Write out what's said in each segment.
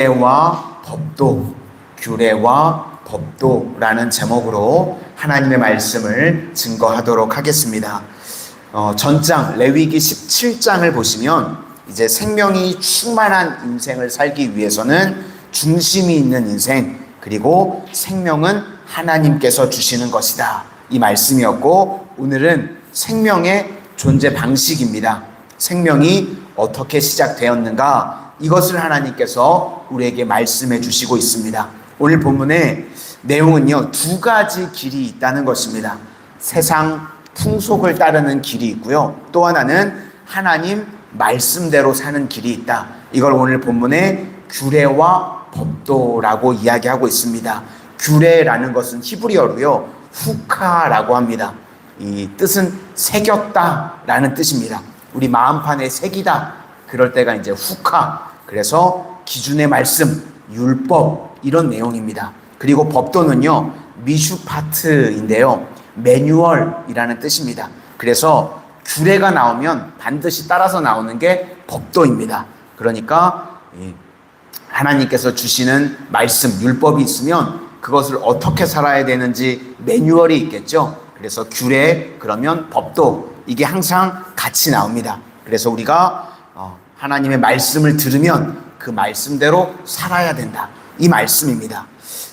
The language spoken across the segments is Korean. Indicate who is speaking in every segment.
Speaker 1: 규례와 법도, 규례와 법도라는 제목으로 하나님의 말씀을 증거하도록 하겠습니다. 전장 레위기 17장을 보시면 이제 생명이 충만한 인생을 살기 위해서는 중심이 있는 인생, 그리고 생명은 하나님께서 주시는 것이다, 이 말씀이었고, 오늘은 생명의 존재 방식입니다. 생명이 어떻게 시작되었는가, 이것을 하나님께서 우리에게 말씀해 주시고 있습니다. 오늘 본문의 내용은요, 두 가지 길이 있다는 것입니다. 세상 풍속을 따르는 길이 있고요, 또 하나는 하나님 말씀대로 사는 길이 있다. 이걸 오늘 본문의 규례와 법도라고 이야기하고 있습니다. 규례라는 것은 히브리어로요, 후카라고 합니다. 이 뜻은 새겼다라는 뜻입니다. 우리 마음판에 새기다, 그럴 때가 이제 후카, 그래서 기준의 말씀, 율법, 이런 내용입니다. 그리고 법도는요, 미슈파트인데요, 매뉴얼이라는 뜻입니다. 그래서 규례가 나오면 반드시 따라서 나오는 게 법도입니다. 그러니까 하나님께서 주시는 말씀, 율법이 있으면 그것을 어떻게 살아야 되는지 매뉴얼이 있겠죠. 그래서 규례, 그러면 법도, 이게 항상 같이 나옵니다. 그래서 우리가 하나님의 말씀을 들으면 그 말씀대로 살아야 된다, 이 말씀입니다.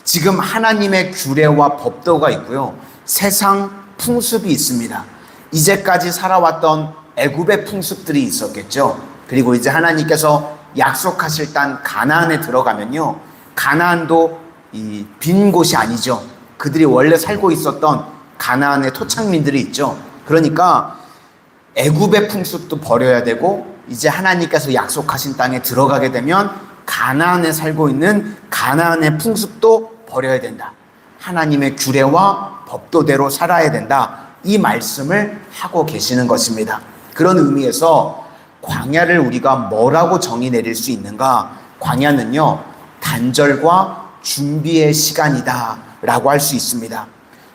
Speaker 1: 지금 하나님의 규례와 법도가 있고요, 세상 풍습이 있습니다. 이제까지 살아왔던 애굽의 풍습들이 있었겠죠. 그리고 이제 하나님께서 약속하실 땅 가나안에 들어가면요, 가나안도 빈 곳이 아니죠. 그들이 원래 살고 있었던 가나안의 토착민들이 있죠. 그러니까 애굽의 풍습도 버려야 되고, 이제 하나님께서 약속하신 땅에 들어가게 되면 가나안에 살고 있는 가나안의 풍습도 버려야 된다. 하나님의 규례와 법도대로 살아야 된다, 이 말씀을 하고 계시는 것입니다. 그런 의미에서 광야를 우리가 뭐라고 정의 내릴 수 있는가? 광야는요, 단절과 준비의 시간이다 라고 할 수 있습니다.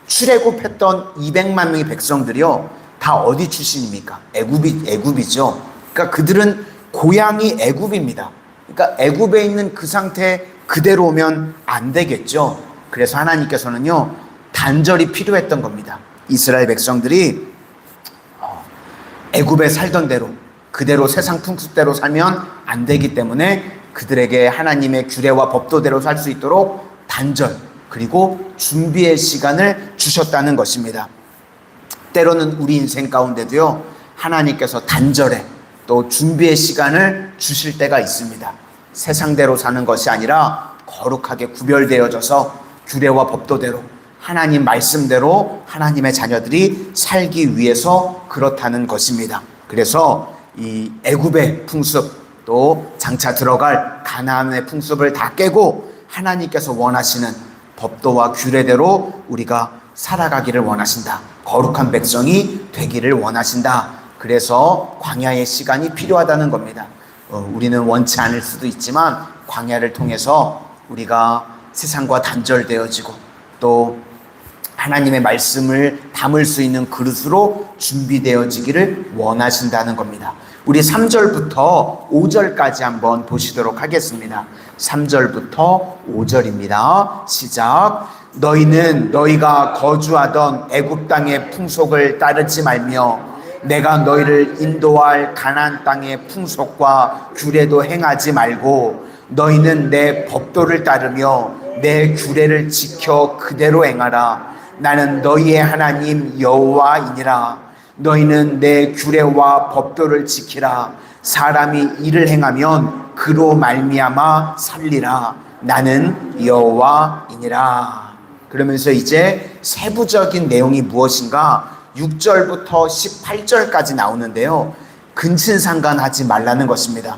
Speaker 1: 출애굽했던 200만 명의 백성들이요, 다 어디 출신입니까? 애굽이죠. 그러니까 그들은 고향이 애굽입니다. 그러니까 애굽에 있는 그 상태 그대로 오면 안 되겠죠. 그래서 하나님께서는요, 단절이 필요했던 겁니다. 이스라엘 백성들이 애굽에 살던 대로 그대로 세상 풍습대로 살면 안 되기 때문에 그들에게 하나님의 규례와 법도대로 살 수 있도록 단절, 그리고 준비의 시간을 주셨다는 것입니다. 때로는 우리 인생 가운데도요, 하나님께서 단절에 또 준비의 시간을 주실 때가 있습니다. 세상대로 사는 것이 아니라 거룩하게 구별되어져서 규례와 법도대로, 하나님 말씀대로 하나님의 자녀들이 살기 위해서 그렇다는 것입니다. 그래서 이 애굽의 풍습, 또 장차 들어갈 가나안의 풍습을 다 깨고 하나님께서 원하시는 법도와 규례대로 우리가 살아가기를 원하신다. 거룩한 백성이 되기를 원하신다. 그래서 광야의 시간이 필요하다는 겁니다. 우리는 원치 않을 수도 있지만 광야를 통해서 우리가 세상과 단절되어지고 또 하나님의 말씀을 담을 수 있는 그릇으로 준비되어지기를 원하신다는 겁니다. 우리 3절부터 5절까지 한번 보시도록 하겠습니다. 3절부터 5절입니다. 시작. 너희는 너희가 거주하던 애굽 땅의 풍속을 따르지 말며 내가 너희를 인도할 가나안 땅의 풍속과 규례도 행하지 말고 너희는 내 법도를 따르며 내 규례를 지켜 그대로 행하라. 나는 너희의 하나님 여호와이니라. 너희는 내 규례와 법도를 지키라. 사람이 이를 행하면 그로 말미암아 살리라. 나는 여호와이니라. 그러면서 이제 세부적인 내용이 무엇인가 6절부터 18절까지 나오는데요, 근친상간하지 말라는 것입니다.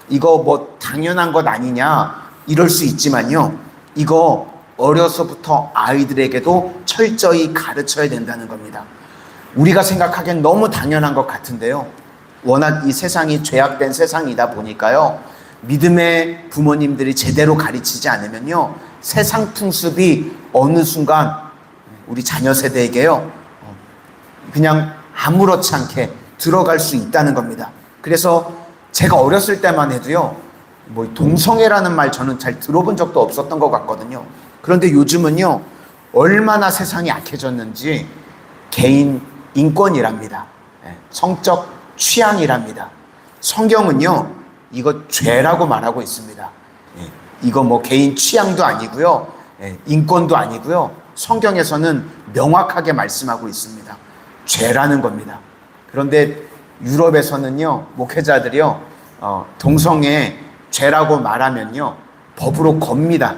Speaker 1: 이거 뭐 당연한 것 아니냐 이럴 수 있지만요, 이거 어려서부터 아이들에게도 철저히 가르쳐야 된다는 겁니다. 우리가 생각하기엔 너무 당연한 것 같은데요, 워낙 이 세상이 죄악된 세상이다 보니까요, 믿음의 부모님들이 제대로 가르치지 않으면요, 세상 풍습이 어느 순간 우리 자녀 세대에게요, 그냥 아무렇지 않게 들어갈 수 있다는 겁니다. 그래서 제가 어렸을 때만 해도요, 뭐 동성애라는 말 저는 잘 들어본 적도 없었던 것 같거든요. 그런데 요즘은요, 얼마나 세상이 악해졌는지 개인 인권이랍니다. 성적 취향이랍니다. 성경은요, 이거 죄라고 말하고 있습니다. 이거 뭐 개인 취향도 아니고요, 인권도 아니고요. 성경에서는 명확하게 말씀하고 있습니다. 죄라는 겁니다. 그런데 유럽에서는요, 목회자들이요, 동성애 죄라고 말하면요, 법으로 겁니다.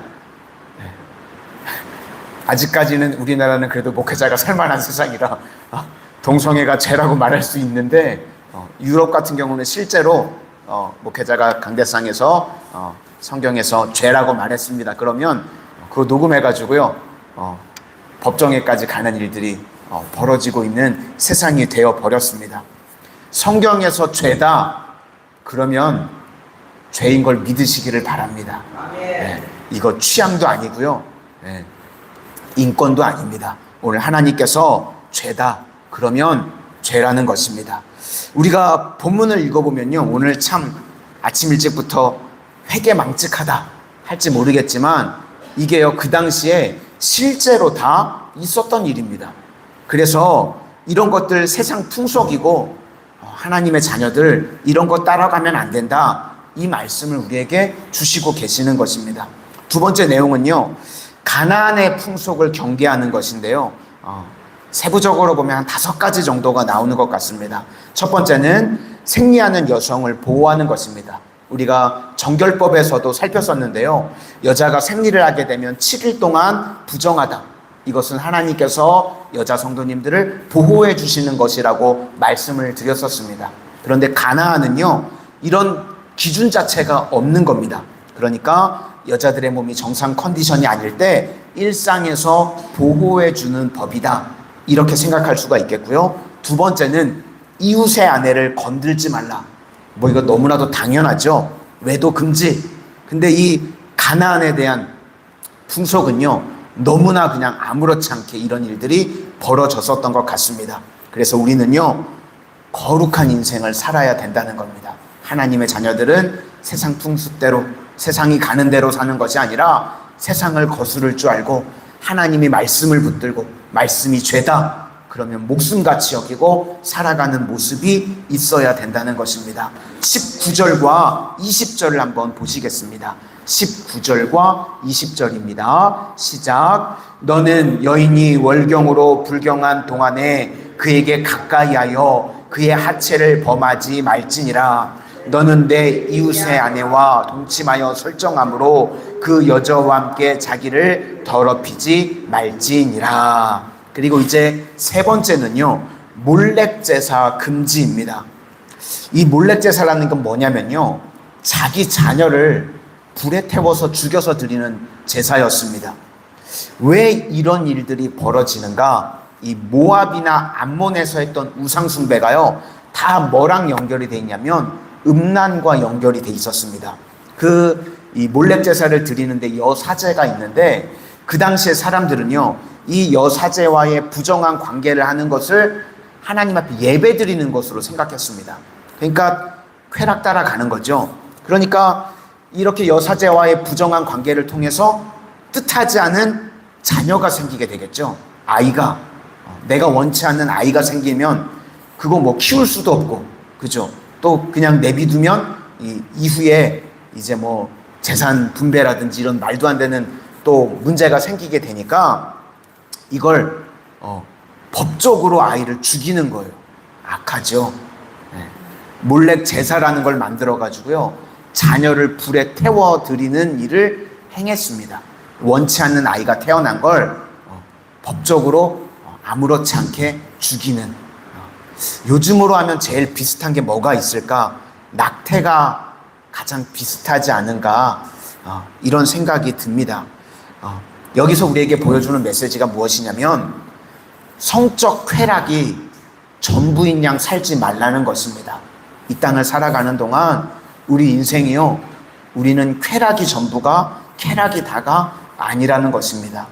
Speaker 1: 아직까지는 우리나라는 그래도 목회자가 살만한 세상이라 동성애가 죄라고 말할 수 있는데, 유럽 같은 경우는 실제로 목회자가 강대상에서 성경에서 죄라고 말했습니다. 그러면 그거 녹음해가지고요, 법정에까지 가는 일들이 벌어지고 있는 세상이 되어 버렸습니다. 성경에서 죄다 그러면 죄인 걸 믿으시기를 바랍니다. 이거 취향도 아니고요, 인권도 아닙니다. 오늘 하나님께서 죄다 그러면 죄라는 것입니다. 우리가 본문을 읽어보면요, 오늘 참 아침 일찍부터 회개망측하다 할지 모르겠지만 이게요, 그 당시에 실제로 다 있었던 일입니다. 그래서 이런 것들 세상 풍속이고 하나님의 자녀들 이런 거 따라가면 안 된다, 이 말씀을 우리에게 주시고 계시는 것입니다. 두 번째 내용은요, 가나안의 풍속을 경계하는 것인데요, 세부적으로 보면 한 5가지 정도가 나오는 것 같습니다. 첫 번째는 생리하는 여성을 보호하는 것입니다. 우리가 정결법에서도 살폈었는데요, 여자가 생리를 하게 되면 7일 동안 부정하다, 이것은 하나님께서 여자 성도님들을 보호해 주시는 것이라고 말씀을 드렸었습니다. 그런데 가나안은요, 이런 기준 자체가 없는 겁니다. 그러니까 여자들의 몸이 정상 컨디션이 아닐 때 일상에서 보호해 주는 법이다, 이렇게 생각할 수가 있겠고요. 두 번째는 이웃의 아내를 건들지 말라. 뭐 이거 너무나도 당연하죠. 외도 금지. 근데 이 가나안에 대한 풍속은요, 너무나 그냥 아무렇지 않게 이런 일들이 벌어졌었던 것 같습니다. 그래서 우리는요, 거룩한 인생을 살아야 된다는 겁니다. 하나님의 자녀들은 세상 풍습대로, 세상이 가는 대로 사는 것이 아니라 세상을 거스를 줄 알고 하나님이 말씀을 붙들고 말씀이 죄다 그러면 목숨같이 여기고 살아가는 모습이 있어야 된다는 것입니다. 19절과 20절을 한번 보시겠습니다. 19절과 20절입니다. 시작. 너는 여인이 월경으로 불경한 동안에 그에게 가까이하여 그의 하체를 범하지 말지니라. 너는 내 이웃의 아내와 동침하여 설정함으로 그 여자와 함께 자기를 더럽히지 말지니라. 그리고 이제 세 번째는요, 몰렉제사 금지입니다. 이 몰렉제사라는 건 뭐냐면요, 자기 자녀를 불에 태워서 죽여서 드리는 제사였습니다. 왜 이런 일들이 벌어지는가? 이 모압이나 암몬에서 했던 우상숭배가요, 다 뭐랑 연결이 돼 있냐면 음란과 연결이 돼 있었습니다. 이 몰렉제사를 드리는데 여사제가 있는데, 그 당시에 사람들은요, 이 여사제와의 부정한 관계를 하는 것을 하나님 앞에 예배 드리는 것으로 생각했습니다. 그러니까 쾌락 따라가는 거죠. 그러니까 이렇게 여사제와의 부정한 관계를 통해서 뜻하지 않은 자녀가 생기게 되겠죠. 아이가, 내가 원치 않는 아이가 생기면 그거 뭐 키울 수도 없고, 그죠? 또 그냥 내비두면 이후에 이제 뭐 재산 분배라든지 이런 말도 안 되는 또 문제가 생기게 되니까 이걸 법적으로 아이를 죽이는 거예요. 악하죠. 몰렉 제사라는 걸 만들어 가지고요, 자녀를 불에 태워 드리는 일을 행했습니다. 원치 않는 아이가 태어난 걸 법적으로 아무렇지 않게 죽이는. 요즘으로 하면 제일 비슷한 게 뭐가 있을까? 낙태가 가장 비슷하지 않은가, 이런 생각이 듭니다. 여기서 우리에게 보여주는 메시지가 무엇이냐면 성적 쾌락이 전부인 양 살지 말라는 것입니다. 이 땅을 살아가는 동안 우리 인생이요, 우리는 쾌락이 전부가 쾌락이 다가 아니라는 것입니다.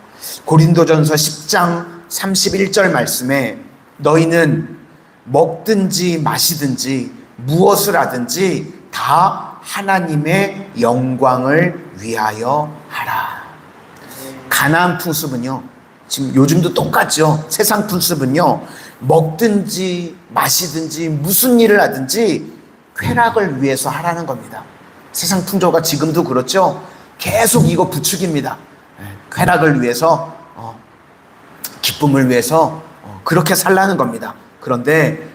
Speaker 1: 고린도전서 10장 31절 말씀에 너희는 먹든지 마시든지 무엇을 하든지 다 하나님의 영광을 위하여 하라. 가나안 풍습은요, 지금 요즘도 똑같죠. 세상 풍습은요, 먹든지 마시든지 무슨 일을 하든지 쾌락을 위해서 하라는 겁니다. 세상 풍조가 지금도 그렇죠. 계속 이거 부추깁니다. 쾌락을 위해서, 기쁨을 위해서 그렇게 살라는 겁니다. 그런데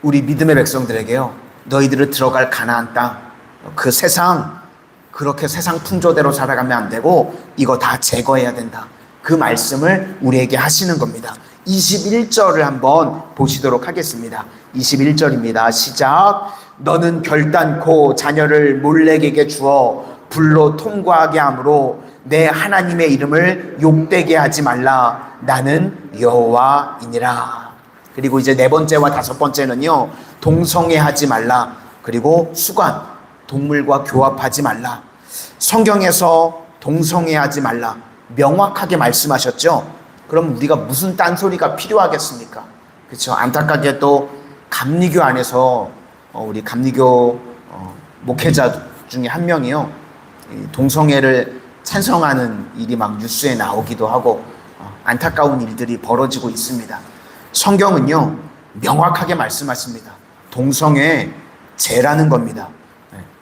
Speaker 1: 우리 믿음의 백성들에게요, 너희들을 들어갈 가나안 땅, 그 세상, 그렇게 세상 풍조대로 살아가면 안 되고 이거 다 제거해야 된다. 그 말씀을 우리에게 하시는 겁니다. 21절을 한번 보시도록 하겠습니다. 21절입니다. 시작. 너는 결단코 자녀를 몰렉에게 주어 불로 통과하게 하므로 내 하나님의 이름을 욕되게 하지 말라. 나는 여호와이니라. 그리고 이제 네 번째와 다섯 번째는요, 동성애하지 말라. 그리고 수관, 동물과 교합하지 말라. 성경에서 동성애하지 말라 명확하게 말씀하셨죠. 그럼 우리가 무슨 딴소리가 필요하겠습니까? 그렇죠. 안타깝게 또 감리교 안에서 우리 감리교 목회자 중에 한 명이요, 동성애를 찬성하는 일이 막 뉴스에 나오기도 하고 안타까운 일들이 벌어지고 있습니다. 성경은요, 명확하게 말씀하십니다. 동성애 죄라는 겁니다.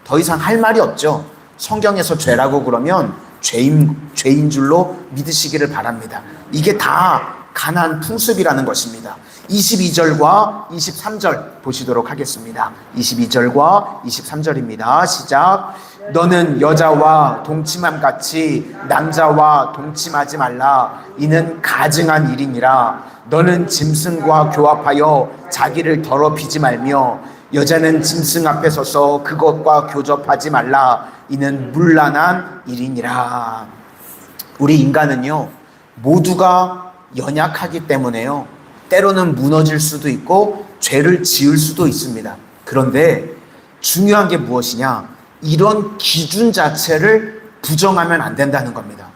Speaker 1: 더 이상 할 말이 없죠. 성경에서 죄라고 그러면 죄인 줄로 믿으시기를 바랍니다. 이게 다 가나안 풍습이라는 것입니다. 22절과 23절 보시도록 하겠습니다. 22절과 23절입니다. 시작. 너는 여자와 동침함 같이 남자와 동침하지 말라. 이는 가증한 일이니라. 너는 짐승과 교합하여 자기를 더럽히지 말며 여자는 짐승 앞에 서서 그것과 교접하지 말라. 이는 문란한 일이니라. 우리 인간은요, 모두가 연약하기 때문에요, 때로는 무너질 수도 있고 죄를 지을 수도 있습니다. 그런데 중요한 게 무엇이냐? 이런 기준 자체를 부정하면 안 된다는 겁니다.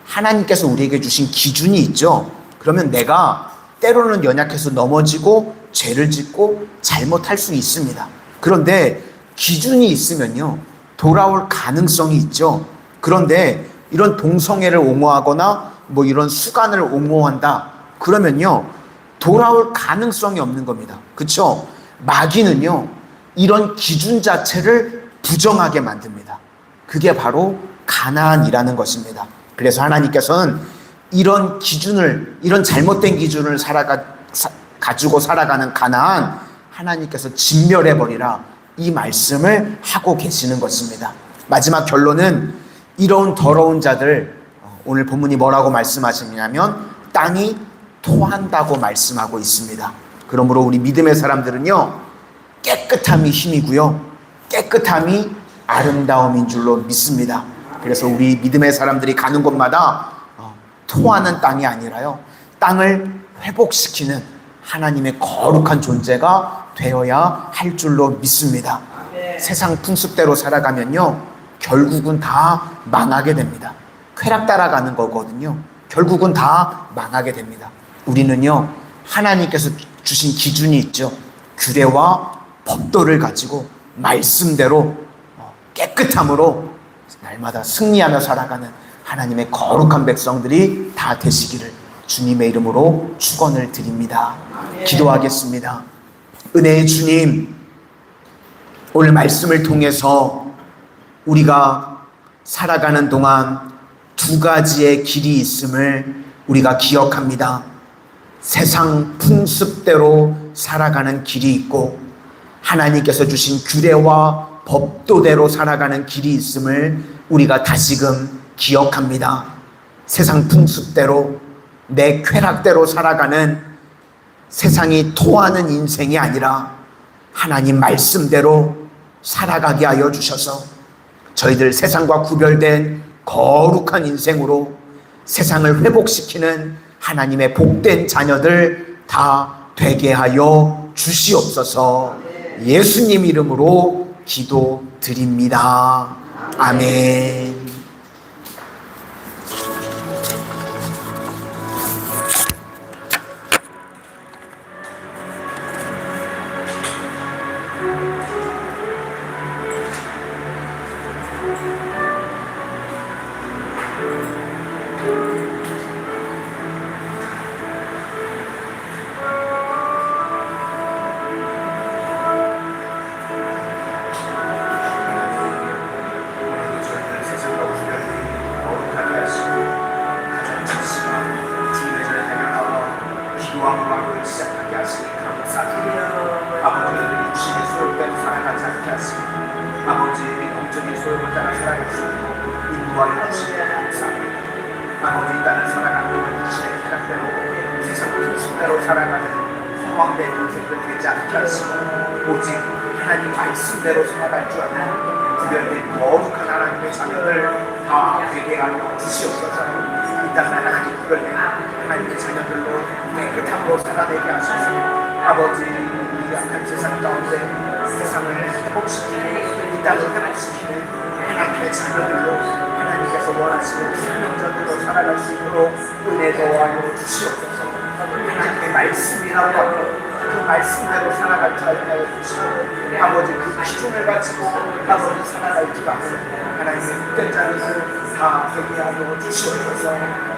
Speaker 1: 하나님께서 우리에게 주신 기준이 있죠. 그러면 내가 때로는 연약해서 넘어지고 죄를 짓고 잘못할 수 있습니다. 그런데 기준이 있으면요, 돌아올 가능성이 있죠. 그런데 이런 동성애를 옹호하거나 뭐 이런 수간을 옹호한다 그러면요, 돌아올 가능성이 없는 겁니다. 그렇죠? 마귀는요, 이런 기준 자체를 부정하게 만듭니다. 그게 바로 가나안이라는 것입니다. 그래서 하나님께서는 이런 기준을, 이런 잘못된 기준을 가지고 살아가는 가나안, 하나님께서 진멸해버리라, 이 말씀을 하고 계시는 것입니다. 마지막 결론은 이런 더러운 자들, 오늘 본문이 뭐라고 말씀하시냐면 땅이 토한다고 말씀하고 있습니다. 그러므로 우리 믿음의 사람들은요, 깨끗함이 힘이고요, 깨끗함이 아름다움인 줄로 믿습니다. 그래서 우리 믿음의 사람들이 가는 곳마다 토하는 땅이 아니라요, 땅을 회복시키는 하나님의 거룩한 존재가 되어야 할 줄로 믿습니다. 세상 풍습대로 살아가면요, 결국은 다 망하게 됩니다. 쾌락 따라가는 거거든요. 결국은 다 망하게 됩니다. 우리는요, 하나님께서 주신 기준이 있죠. 규례와 법도를 가지고 말씀대로 깨끗함으로 날마다 승리하며 살아가는 하나님의 거룩한 백성들이 다 되시기를 주님의 이름으로 축원을 드립니다. 기도하겠습니다. 은혜의 주님, 오늘 말씀을 통해서 우리가 살아가는 동안 두 가지의 길이 있음을 우리가 기억합니다. 세상 풍습대로 살아가는 길이 있고 하나님께서 주신 규례와 법도대로 살아가는 길이 있음을 우리가 다시금 기억합니다. 세상 풍습대로 내 쾌락대로 살아가는, 세상이 토하는 인생이 아니라 하나님 말씀대로 살아가게 하여 주셔서 저희들 세상과 구별된 거룩한 인생으로 세상을 회복시키는 하나님의 복된 자녀들 다 되게 하여 주시옵소서. 예수님 이름으로 기도드립니다. 아멘. 살아가시고 인도하여 주시기 감사합니다. 아버지 이 땅을 살아가는 주시의 생각대로 세상 큰 순대로 살아가는 허황된 인생들 되지 않게 하시고 오직 하나님 말씀대로 살아갈 줄 아는 구별된 거룩한 하나님의 자녀들 다 되게 하여 주시옵소서. 이 땅을 하나님 구별된 하나님의 자녀들로 깨끗함으로 살아내게 하소서. 아버지 이 약한 세상 가운데 세상을 회복시키는 이 땅을 회복시키는 하나님의 자녀들로 하나님께서 원하시는 생명전으로 살아갈 수 있도록 은혜 도와여 주시옵소서. 하나님의 말씀이라고 하면 그 말씀대로 살아갈 줄 알게 하여 주시고 아버지 그 기준을 가지고 아버지 살아갈 줄 아는 하나님의 흑된 자녀들 다 되게 하여 주시옵소서.